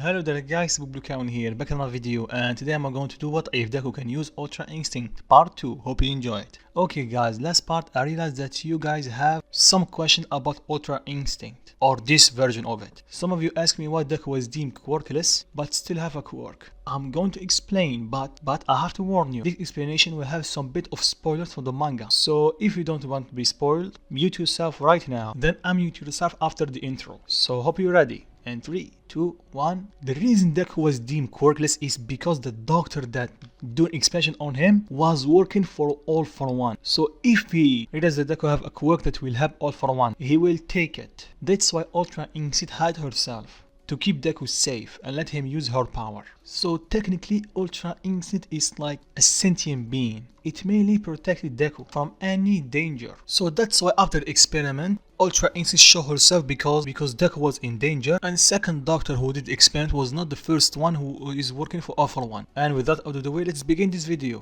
Hello there guys, Bublukaun here, back in my video, and today I'm going to do what if Deku can use Ultra Instinct part 2, hope you enjoy it. Okay guys, last part I realized that you guys have some question about Ultra Instinct, or this version of it. Some of you ask me why Deku was deemed quirkless, but still have a quirk. I'm going to explain, but I have to warn you, this explanation will have some bit of spoilers from the manga. So if you don't want to be spoiled, mute yourself right now, then unmute yourself after the intro. So hope you're ready. And 3, 2, 1. The reason Deku was deemed quirkless is because the doctor that doing expansion on him was working for All For One. So if he realizes that Deku have a quirk that will help All For One, he will take it. That's why Ultra Instinct hid herself, to keep Deku safe and let him use her power. So technically Ultra Instinct is like a sentient being. It mainly protected Deku from any danger. So that's why after the experiment, Ultra Instinct showed herself because Deku was in danger, and second doctor who did the experiment was not the first one who is working for All For One. And with that out of the way, let's begin this video.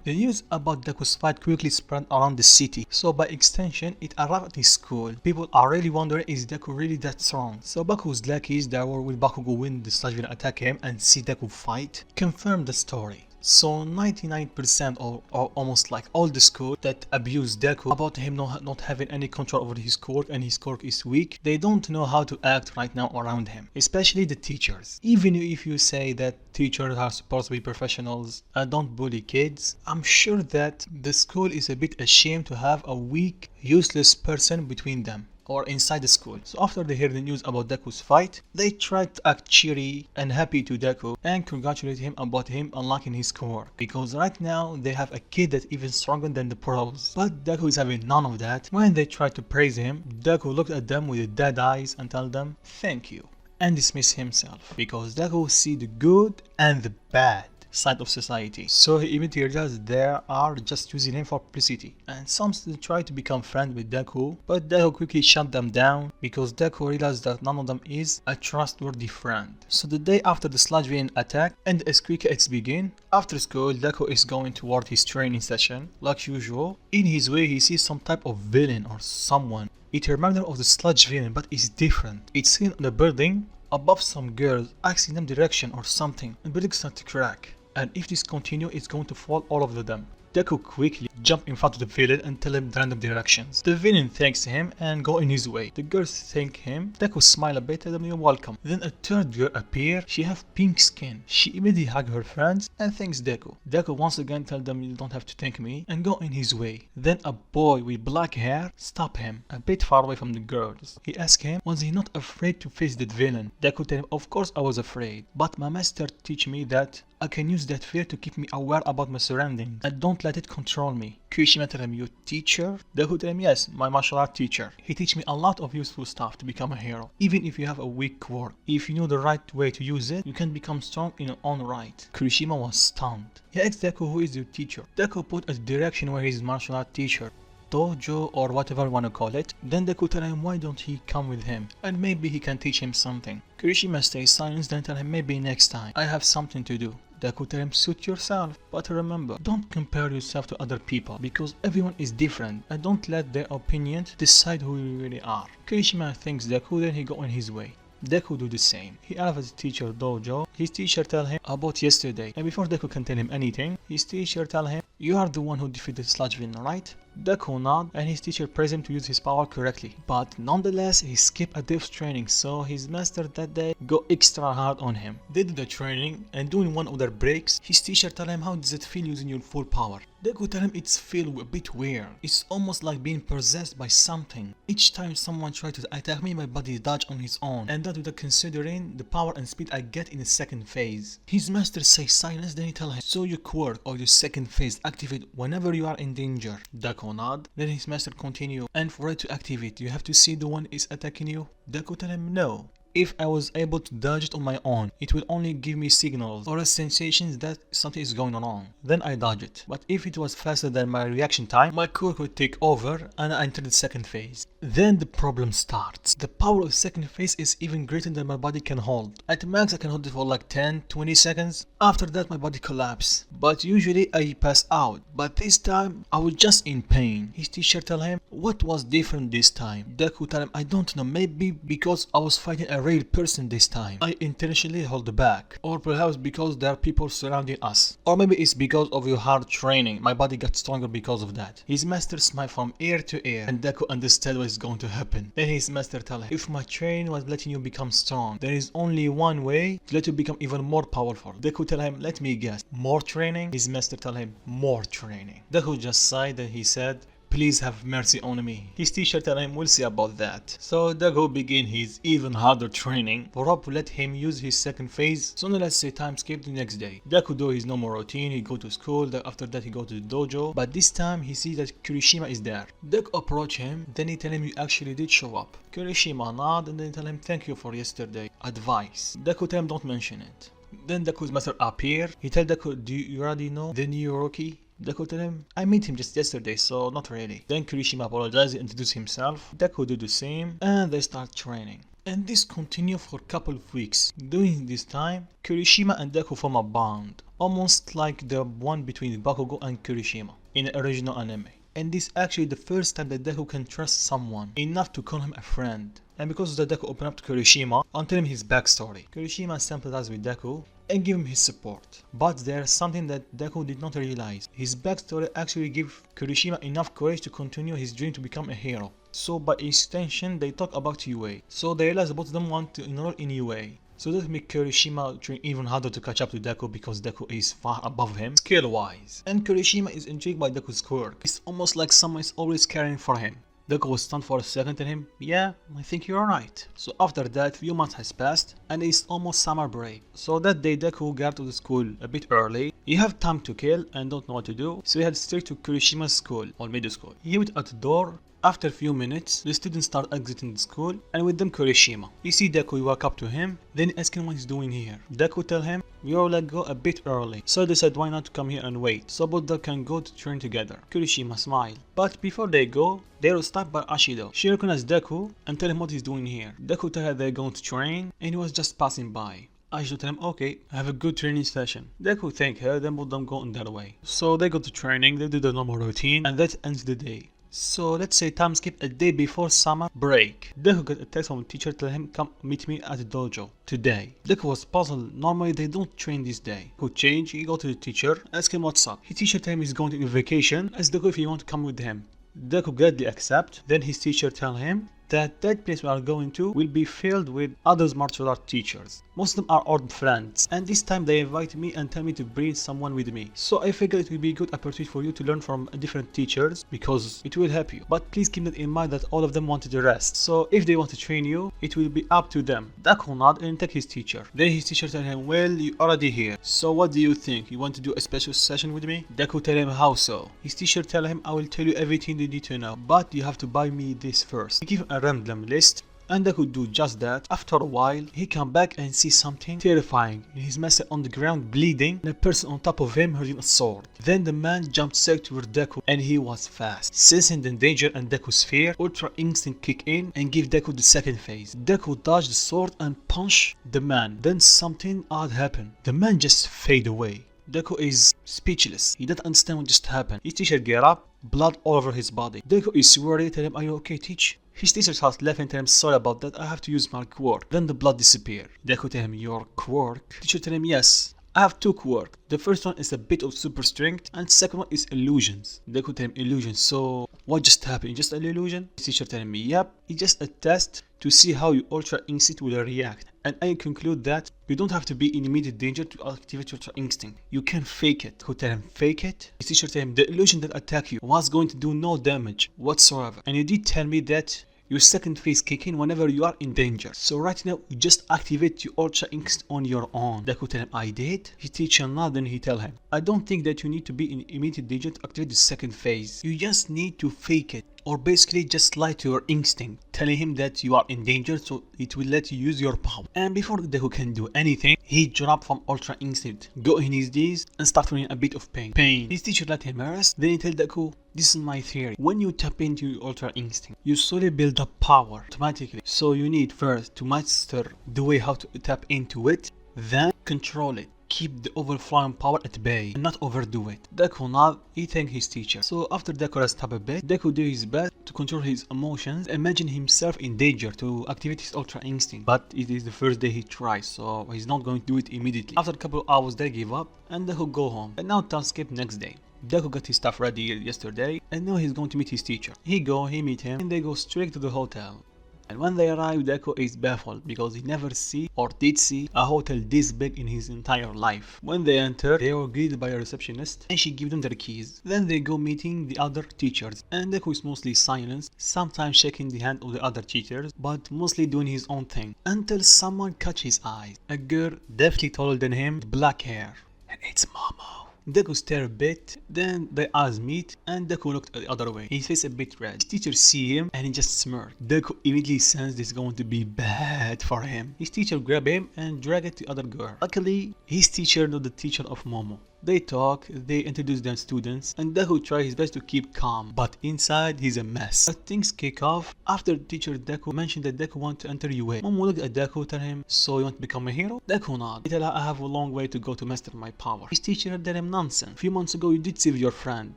The news about Deku's fight quickly spread around the city, so by extension it arrived at his school. People are really wondering, is Deku really that strong? So Baku's lackeys that were with Bakugo when the Sludge will attack him and see Deku fight confirmed the story. So 99% or almost like all the school that abuse Deku about him not having any control over his quirk and his quirk is weak, they don't know how to act right now around him, especially the teachers. Even if you say that teachers are supposed to be professionals and don't bully kids, I'm sure that the school is a bit ashamed to have a weak, useless person between them or inside the school. So after they heard the news about Deku's fight, they tried to act cheery and happy to Deku and congratulate him about him unlocking his quirk, because right now they have a kid that's even stronger than the pros. But Deku is having none of that. When they tried to praise him, Deku looked at them with dead eyes and told them thank you and dismissed himself, because Deku see the good and the bad side of society. So he immediately realized they are just using him for publicity, and some still try to become friends with Deku, but Deku quickly shut them down because Deku realized that none of them is a trustworthy friend. So the day after the Sludge Villain attack and the SQX begin, after school Deku is going toward his training session like usual. In his way he sees some type of villain or someone. It reminds him of the Sludge Villain, but it's different. It's seen on the building above some girls asking them direction or something, and the building starts to crack. And if this continues, it's going to fall all of them. Deku quickly jump in front of the villain and tell him random directions. The villain thanks him and go in his way. The girls thank him. Deku smile a bit, tell them you're welcome. Then a third girl appear. She have pink skin. She immediately hug her friends and thanks Deku. Deku once again tell them you don't have to thank me and go in his way. Then a boy with black hair stop him a bit far away from the girls. He ask him, was he not afraid to face that villain? Deku tell him, of course I was afraid, but my master teach me that I can use that fear to keep me aware about my surroundings and don't let it control me. Kirishima tell him, you teacher? Deku tell him, yes, my martial art teacher. He teach me a lot of useful stuff to become a hero. Even if you have a weak quirk, if you know the right way to use it, you can become strong in your own right. Kirishima was stunned. He asked Deku, who is your teacher? Deku put a direction where his martial art teacher, dojo or whatever you wanna call it. Then Deku tell him why don't he come with him and maybe he can teach him something. Kirishima stays silent, then tell him maybe next time, I have something to do. Deku tell him suit yourself, but remember, don't compare yourself to other people because everyone is different and don't let their opinion decide who you really are. Kirishima thanks Deku, then he go on his way. Deku do the same. He arrives at the teacher dojo. His teacher tell him about yesterday, and before Deku can tell him anything, his teacher tell him, you are the one who defeated Sludge Villain, right? Deku nod and his teacher praised him to use his power correctly, but nonetheless he skipped a day of training, so his master that day go extra hard on him. They did the training and during one of their breaks, his teacher tell him how does it feel using your full power. Deku tell him it's feel a bit weird. It's almost like being possessed by something. Each time someone tries to attack me, my body dodge on his own, and that without considering the power and speed I get in the second phase. His master says silence, then he tell him, so your quirk or your second phase activate whenever you are in danger. Deku nod, then his master continue, and for it to activate, you have to see the one is attacking you. Deku tell him no. If I was able to dodge it on my own, it will only give me signals or a sensation that something is going on. Then I dodge it. But if it was faster than my reaction time, my quirk would take over and I enter the second phase. Then the problem starts. The power of second phase is even greater than my body can hold. At max I can hold it for like 10-20 seconds. After that my body collapses. But usually I pass out. But this time I was just in pain. His teacher tell him what was different this time. Deku tell him I don't know, maybe because I was fighting a real person this time. I intentionally hold back. Or perhaps because there are people surrounding us. Or maybe it's because of your hard training. My body got stronger because of that. His master smiled from ear to ear and Deku understood what is going to happen. Then his master tell him, if my training was letting you become strong, there is only one way to let you become even more powerful. Deku tell him, let me guess, more training? His master tell him, more training. Deku just sighed and he said, please have mercy on me. His teacher tell him we'll see about that. So Deku begin his even harder training. For Rob let him use his second phase. So now let's say time skip the next day. Deku do his normal routine, he go to school, after that he go to the dojo. But this time he sees that Kirishima is there. Deku approach him, then he tell him you actually did show up. Kirishima nod and then tell him thank you for yesterday advice. Deku tell him don't mention it. Then Deku's master appear. He tell Deku, do you already know the new rookie? Deku tell him, I met him just yesterday, so not really. Then Kirishima apologizes and introduces himself. Deku do the same, and they start training. And this continues for a couple of weeks. During this time, Kirishima and Deku form a bond, almost like the one between Bakugo and Kirishima in the original anime. And this actually the first time that Deku can trust someone enough to call him a friend. And because of that, Deku opened up to Kirishima and tell him his backstory. Kirishima sympathized with Deku and give him his support. But there's something that Deku did not realize. His backstory actually gave Kirishima enough courage to continue his dream to become a hero. So by extension, they talk about UA. So they realize both of them want to enroll in UA. So that makes Kirishima train even harder to catch up to Deku because Deku is far above him skill wise. And Kirishima is intrigued by Deku's quirk. It's almost like someone is always caring for him. Deku was stunned for a second and him, yeah, I think you're right. So after that, few months has passed and it's almost summer break. So that day Deku got to the school a bit early. He have time to kill and don't know what to do. So he had straight to Kirishima's school or middle school. He went at the door. After a few minutes, the students start exiting the school and with them Kirishima. He see Deku, he walk up to him, then ask him what he's doing here. Deku tell him, we all let go a bit early, so they said why not come here and wait, so both they can go to train together. Kirishima smiled. But before they go, they were stopped by Ashido. She recognized Deku and tell him what he's doing here. Deku tell her they're going to train and he was just passing by. Ashido tell him, okay, have a good training session. Deku thank her, then both them go on their way. So they go to training, they do the normal routine, and that ends the day. So let's say time skip a day before summer break. Deku got a text from the teacher telling him come meet me at the dojo today. Deku was puzzled. Normally they don't train this day. Deku change, he go to the teacher, ask him what's up. His teacher tell him he's going on vacation, ask Deku if he want to come with him. Deku gladly accept. Then his teacher tell him that place we are going to will be filled with other martial art teachers. Most of them are old friends, and this time they invite me and tell me to bring someone with me. So I figure it will be a good opportunity for you to learn from different teachers because it will help you. But please keep that in mind that all of them wanted to rest. So if they want to train you, it will be up to them. Deku nod and take his teacher. Then his teacher tell him, well, you already here. So what do you think? You want to do a special session with me? Deku tell him, how so? His teacher tell him, I will tell you everything you need to know, but you have to buy me this first. He give him a random list. And Deku do just that. After a while, he come back and see something terrifying. His master on the ground bleeding and a person on top of him holding a sword. Then the man jumped straight toward Deku and he was fast. Sensing the danger and Deku's fear, Ultra Instinct kick in and give Deku the second phase. Deku dodged the sword and punched the man. Then something odd happened. The man just fade away. Deku is speechless. He doesn't understand what just happened. His teacher get up, blood all over his body. Deku is worried, tell him, are you okay, teach? His teacher starts laughing, tell him, sorry about that, I have to use my quirk. Then the blood disappear. Deku tell him, your quirk? Teacher tell him, yes, I have two quirks. The first one is a bit of super strength, and second one is illusions. Deku tell him illusions. So what just happened? Just an illusion? His teacher telling me, yep, it's just a test to see how your Ultra Instinct will react. And I conclude that you don't have to be in immediate danger to activate your Ultra Instinct. You can fake it. Who tell him fake it? His teacher tell him the illusion that attack you was going to do no damage whatsoever. And you did tell me that your second phase kick in whenever you are in danger. So right now, you just activate your Ultra Instinct on your own. Deku tell him, I did? His teacher nod, then he tell him, I don't think that you need to be in immediate danger to activate the second phase. You just need to fake it. Or basically just lie to your instinct, telling him that you are in danger so it will let you use your power. And before Deku can do anything, he dropped from Ultra Instinct, go on his knees and start feeling a bit of pain. His teacher let him rest, then he tell Deku, this is my theory. When you tap into your Ultra Instinct, you slowly build up power automatically. So you need first to master the way how to tap into it, then control it. Keep the overflowing power at bay and not overdo it. Deku nod, he thanked his teacher. So after Deku rest up a bit, Deku did his best to control his emotions, imagine himself in danger to activate his Ultra Instinct. But it is the first day he tries, so he's not going to do it immediately. After a couple of hours they give up and Deku go home. And now time skip next day. Deku got his stuff ready yesterday and now he's going to meet his teacher. He meet him and they go straight to the hotel. And when they arrive, Deku is baffled because he never did see a hotel this big in his entire life. When they enter, they were greeted by a receptionist and she gives them their keys. Then they go meeting the other teachers and Deku is mostly silenced, sometimes shaking the hand of the other teachers, but mostly doing his own thing. Until someone catch his eyes. A girl definitely taller than him, with black hair. And it's Momo. Deku stared a bit, then their eyes meet and Deku looked the other way. His face a bit red. His teacher see him and he just smirked. Deku immediately sensed this is going to be bad for him. His teacher grabbed him and dragged the other girl. Luckily, his teacher knew the teacher of Momo. They talk, they introduce them students, and Deku tries his best to keep calm, but inside he's a mess. But things kick off after teacher Deku mentioned that Deku wants to enter UA. Momo looked at Deku, tell him, so you want to become a hero? Deku nod. He tell her, I have a long way to go to master my power. His teacher tell him nonsense. A few months ago you did save your friend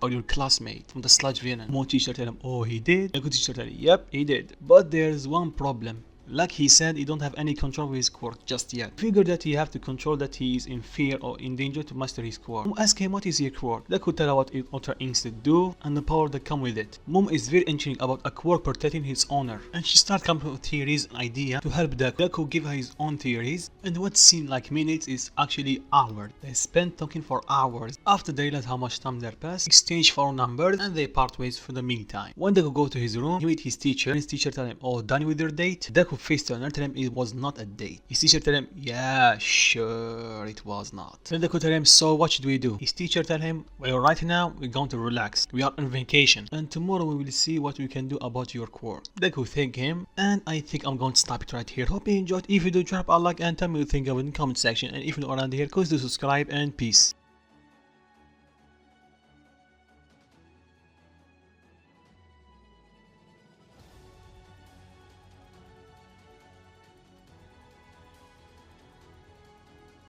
or your classmate from the sludge villain. Momo teacher tell him, oh he did? Deku teacher tell him, yep he did. But there's one problem. Like he said, he don't have any control with his quirk just yet. Figure that he have to control that he is in fear or in danger to master his quirk. Mom ask him what is your quirk. Deku tell her what Ultra Instinct do and the power that come with it. Mom is very intrigued about a quirk protecting his owner and she start coming up with theories and idea to help Deku. Deku give her his own theories and what seemed like minutes is actually hours. They spent talking for hours. After they realize how much time there passed, exchange phone numbers and they part ways for the meantime. When Deku go to his room, he meet his teacher and his teacher tell him, oh done with your date? Deku face turn and tell him it was not a date. His teacher tell him, yeah, sure, it was not. Then Deku tell him, so what should we do? His teacher tell him, well, right now we're going to relax. We are on vacation and tomorrow we will see what we can do about your quirk. Deku thank him and I think I'm going to stop it right here. Hope you enjoyed. If you do, drop a like and tell me what you think of it in the comment section. And if you're not around here, please do subscribe and peace.